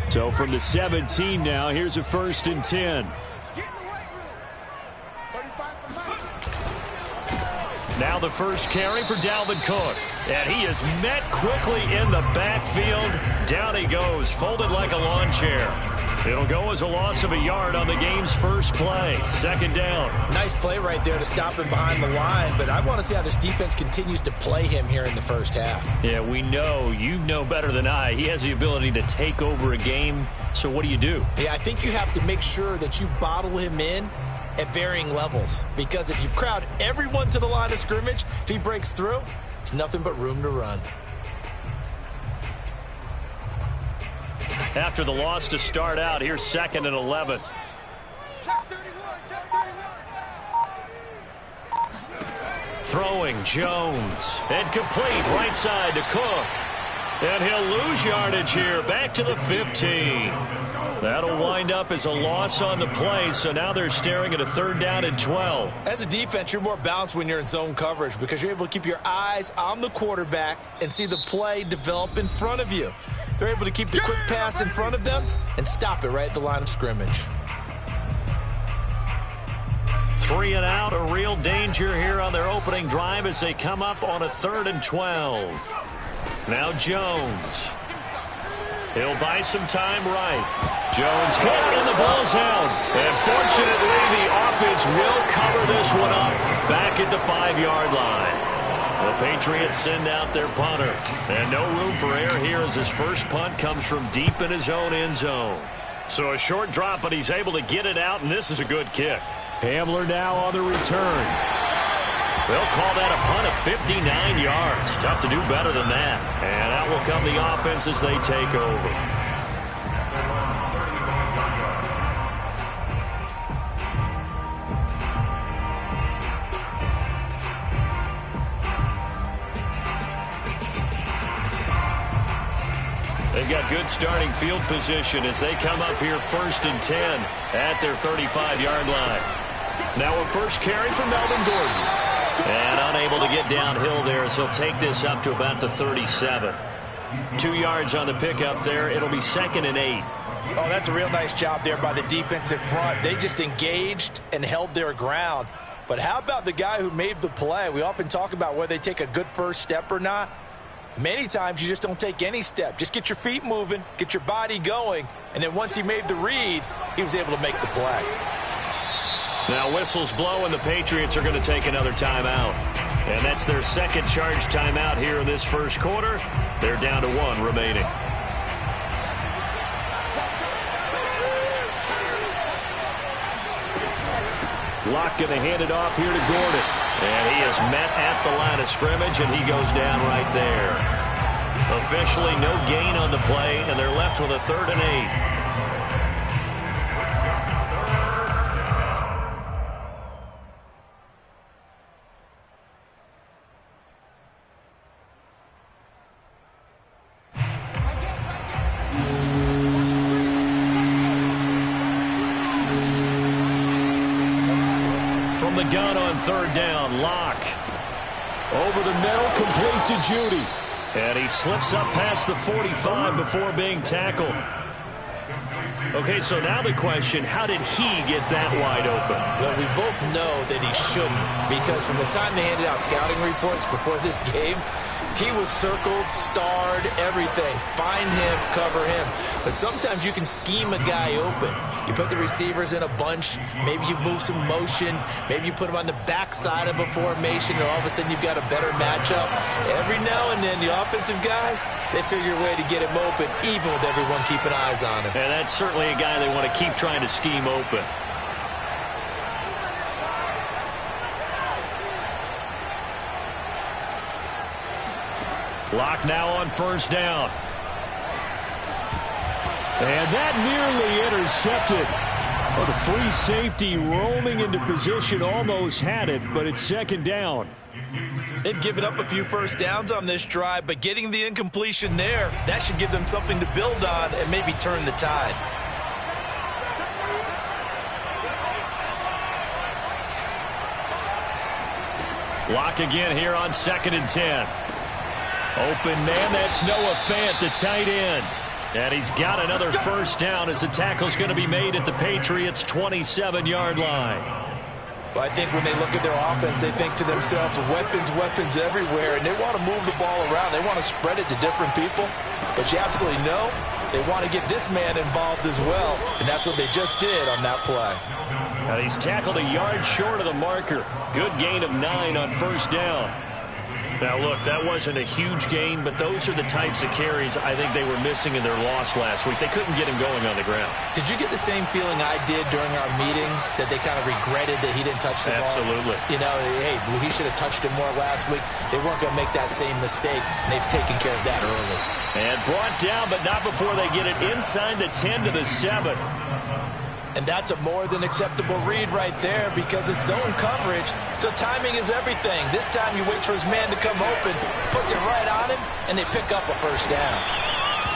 So from the 17 now, here's a 1st and 10. Now the first carry for Dalvin Cook. And he is met quickly in the backfield. Down he goes, folded like a lawn chair. It'll go as a loss of a yard on the game's first play. 2nd down. Nice play right there to stop him behind the line, but I want to see how this defense continues to play him here in the first half. Yeah, we know, you know better than I, he has the ability to take over a game. So what do you do? Yeah, I think you have to make sure that you bottle him in at varying levels, because if you crowd everyone to the line of scrimmage, if he breaks through, there's nothing but room to run. After the loss to start out, here's 2nd and 11. Throwing Jones. And complete right side to Cook. And he'll lose yardage here. Back to the 15. That'll wind up as a loss on the play, so now they're staring at a 3rd down and 12. As a defense, you're more balanced when you're in zone coverage because you're able to keep your eyes on the quarterback and see the play develop in front of you. They're able to keep the quick pass in front of them and stop it right at the line of scrimmage. 3 and out, a real danger here on their opening drive as they come up on a 3rd and 12. Now Jones. He'll buy some time right. Jones hit and the ball's out. And fortunately, the offense will cover this one up back at the 5-yard line. The Patriots send out their punter. And no room for error here as his first punt comes from deep in his own end zone. So a short drop, but he's able to get it out, and this is a good kick. Hamler now on the return. They'll call that a punt of 59 yards. Tough to do better than that. And out will come the offense as they take over. They've got good starting field position as they come up here 1st and 10 at their 35-yard line. Now a first carry from Melvin Gordon. And unable to get downhill there as he'll take this up to about the 37. 2 yards on the pickup there. It'll be 2nd and 8. Oh, that's a real nice job there by the defensive front. They just engaged and held their ground. But how about the guy who made the play? We often talk about whether they take a good first step or not. Many times you just don't take any step. Just get your feet moving, get your body going, and then once he made the read, he was able to make the play. Now whistles blow, and the Patriots are going to take another timeout. And that's their 2nd charge timeout here in this first quarter. They're down to 1 remaining. Locke going to hand it off here to Gordon. And he is met at the line of scrimmage, and he goes down right there. Officially no gain on the play, and they're left with a 3rd and 8. From the gun on 3rd down, Locke. Over the middle, complete to Judy. And he slips up past the 45 before being tackled. Okay, so now the question, how did he get that wide open? Well, we both know that he shouldn't, because from the time they handed out scouting reports before this game, he was circled, starred, everything. Find him, cover him. But sometimes you can scheme a guy open. You put the receivers in a bunch. Maybe you move some motion. Maybe you put them on the backside of a formation, and all of a sudden you've got a better matchup. Every now and then, the offensive guys, they figure a way to get him open, even with everyone keeping eyes on him. And that's certainly a guy they want to keep trying to scheme open. Locke now on 1st down. And that nearly intercepted. Well, the free safety roaming into position almost had it, but it's 2nd down. They've given up a few first downs on this drive, but getting the incompletion there, that should give them something to build on and maybe turn the tide. Locke again here on 2nd and 10. Open man, that's Noah Fant, the tight end. And he's got another first down as the tackle's going to be made at the Patriots' 27-yard line. Well, I think when they look at their offense, they think to themselves, weapons, weapons everywhere, and they want to move the ball around. They want to spread it to different people. But you absolutely know they want to get this man involved as well, and that's what they just did on that play. And he's tackled a yard short of the marker. Good gain of 9 on first down. Now, look, that wasn't a huge gain, but those are the types of carries I think they were missing in their loss last week. They couldn't get him going on the ground. Did you get the same feeling I did during our meetings, that they kind of regretted that he didn't touch the ball? Absolutely. You know, hey, he should have touched it more last week. They weren't going to make that same mistake, and they've taken care of that early. And brought down, but not before they get it inside the 10 to the 7. And that's a more than acceptable read right there because it's zone coverage, so timing is everything. This time you wait for his man to come open, puts it right on him, and they pick up a first down.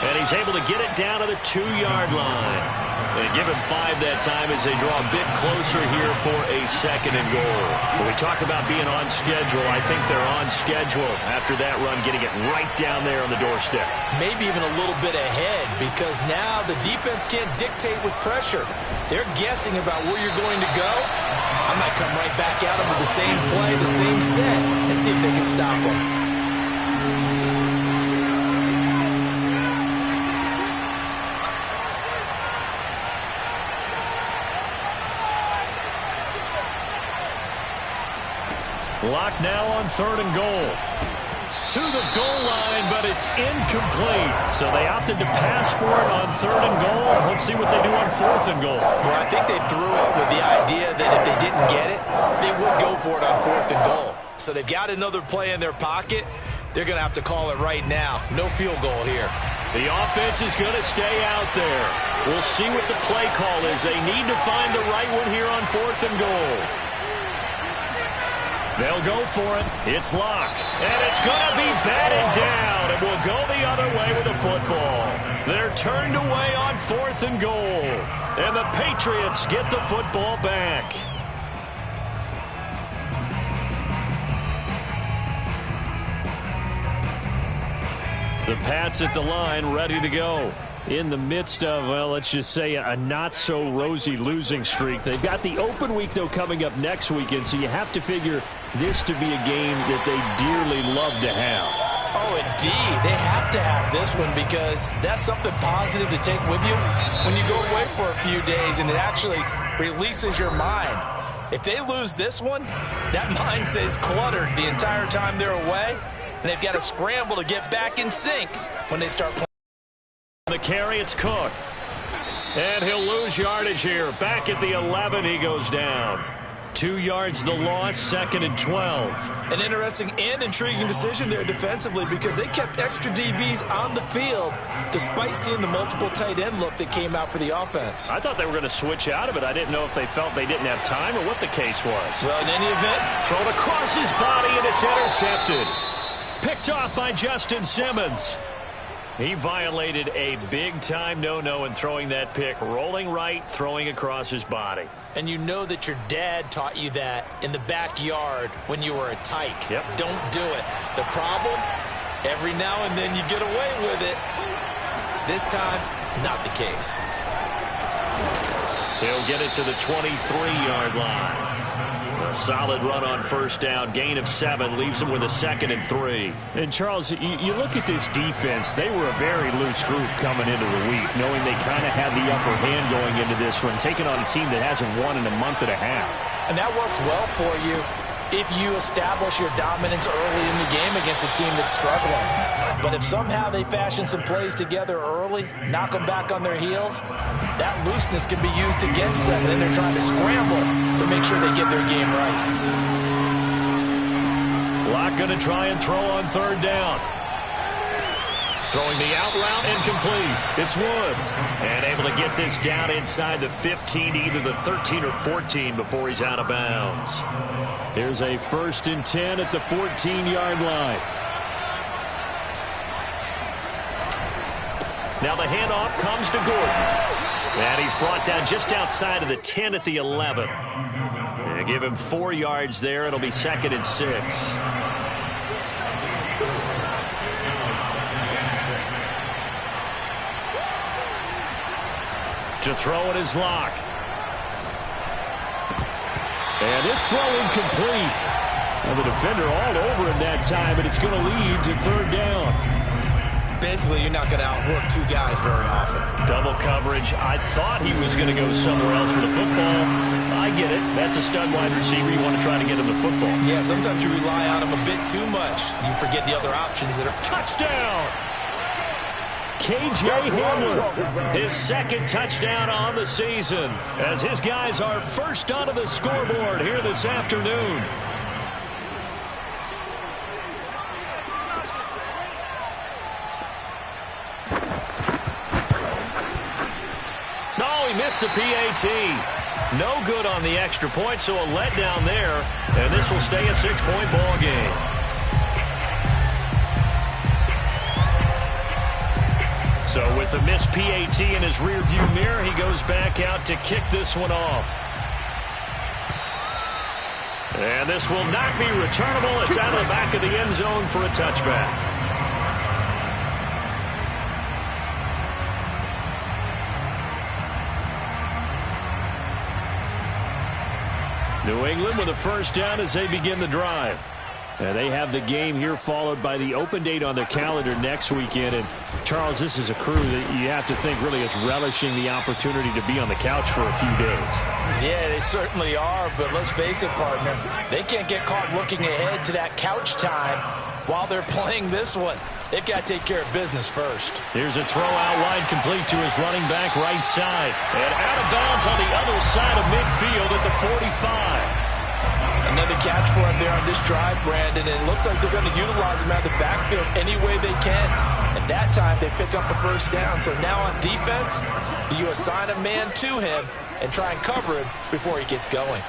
And he's able to get it down to the 2-yard line. They give him 5 that time as they draw a bit closer here for a 2nd and goal. When we talk about being on schedule, I think they're on schedule after that run, getting it right down there on the doorstep. Maybe even a little bit ahead because now the defense can't dictate with pressure. They're guessing about where you're going to go. I might come right back at them with the same play, the same set, and see if they can stop them. Lock now on 3rd and goal. To the goal line, but it's incomplete. So they opted to pass for it on 3rd and goal. Let's see what they do on 4th and goal. Well, I think they threw it with the idea that if they didn't get it, they would go for it on 4th and goal. So they've got another play in their pocket. They're going to have to call it right now. No field goal here. The offense is going to stay out there. We'll see what the play call is. They need to find the right one here on 4th and goal. They'll go for it. It's Locke. And it's going to be batted down. And will go the other way with the football. They're turned away on 4th and goal. And the Patriots get the football back. The Pats at the line, ready to go. In the midst of, well, let's just say a not-so-rosy losing streak. They've got the open week, though, coming up next weekend, so you have to figure this to be a game that they dearly love to have. Oh, indeed. They have to have this one because that's something positive to take with you when you go away for a few days, and it actually releases your mind. If they lose this one, that mind stays cluttered the entire time they're away, and they've got to scramble to get back in sync when they start playing. The carry, it's Cook. And he'll lose yardage here. Back at the 11, he goes down. 2 yards the loss, 2nd and 12. An interesting and intriguing decision there defensively because they kept extra DBs on the field despite seeing the multiple tight end look that came out for the offense. I thought they were going to switch out of it. I didn't know if they felt they didn't have time or what the case was. Well, in any event, thrown across his body and it's intercepted. Picked off by Justin Simmons. He violated a big-time no-no in throwing that pick. Rolling right, throwing across his body. And you know that your dad taught you that in the backyard when you were a tyke. Yep. Don't do it. The problem, every now and then you get away with it. This time, not the case. He'll get it to the 23-yard line. A solid run on first down, gain of 7, leaves him with a 2nd and 3. And, Charles, you look at this defense, they were a very loose group coming into the week, knowing they kind of had the upper hand going into this one, taking on a team that hasn't won in a month and a half. And that works well for you if you establish your dominance early in the game against a team that's struggling. But if somehow they fashion some plays together early, knock them back on their heels, that looseness can be used against them. Then they're trying to scramble to make sure they get their game right. Locke going to try and throw on 3rd down. Throwing the out route incomplete. It's Wood. And able to get this down inside the 15, either the 13 or 14 before he's out of bounds. Here's a 1st and 10 at the 14-yard line. Now the handoff comes to Gordon. And he's brought down just outside of the 10 at the 11. And give him 4 yards there. It'll be 2nd and 6. To throw it is Lock. And this throw incomplete. And the defender all over him that time, and it's going to lead to third down. Basically, you're not going to outwork two guys very often. Double coverage. I thought he was going to go somewhere else with the football. I get it. That's a stud wide receiver. You want to try to get him the football. Yeah, sometimes you rely on him a bit too much. You forget the other options that are... Touchdown! K.J. Hamler, his second touchdown on the season, as his guys are first onto the scoreboard here this afternoon. No, he missed the PAT. No good on the extra point, so a letdown there, and this will stay a 6-point ball game. So with a missed PAT in his rearview mirror, he goes back out to kick this one off. And this will not be returnable. It's out of the back of the end zone for a touchback. New England with a first down as they begin the drive. And they have the game here followed by the open date on their calendar next weekend. And, Charles, this is a crew that you have to think really is relishing the opportunity to be on the couch for a few days. Yeah, they certainly are, but let's face it, partner, they can't get caught looking ahead to that couch time while they're playing this one. They've got to take care of business first. Here's a throw out wide complete to his running back right side. And out of bounds on the other side of midfield at the 45. Another catch for him there on this drive, Brandon, and it looks like they're going to utilize him out of the backfield any way they can. And that time they pick up a first down. So now on defense, do you assign a man to him and try and cover him before he gets going?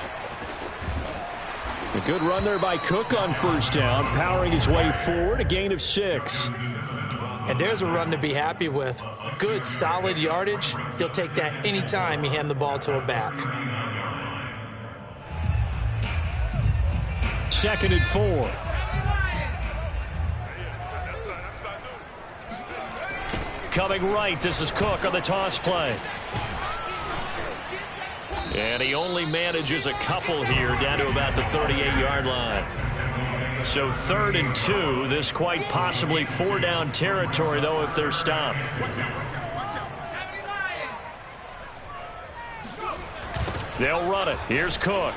A good run there by Cook on first down, powering his way forward, a gain of 6. And there's a run to be happy with. Good, solid yardage. He'll take that anytime you hand the ball to a back. 2nd and 4. Coming right, this is Cook on the toss play. And he only manages a couple here down to about the 38-yard line. So 3rd and 2, this quite possibly 4-down territory, though, if they're stopped. They'll run it. Here's Cook.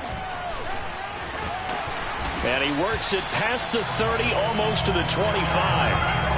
And he works it past the 30, almost to the 25.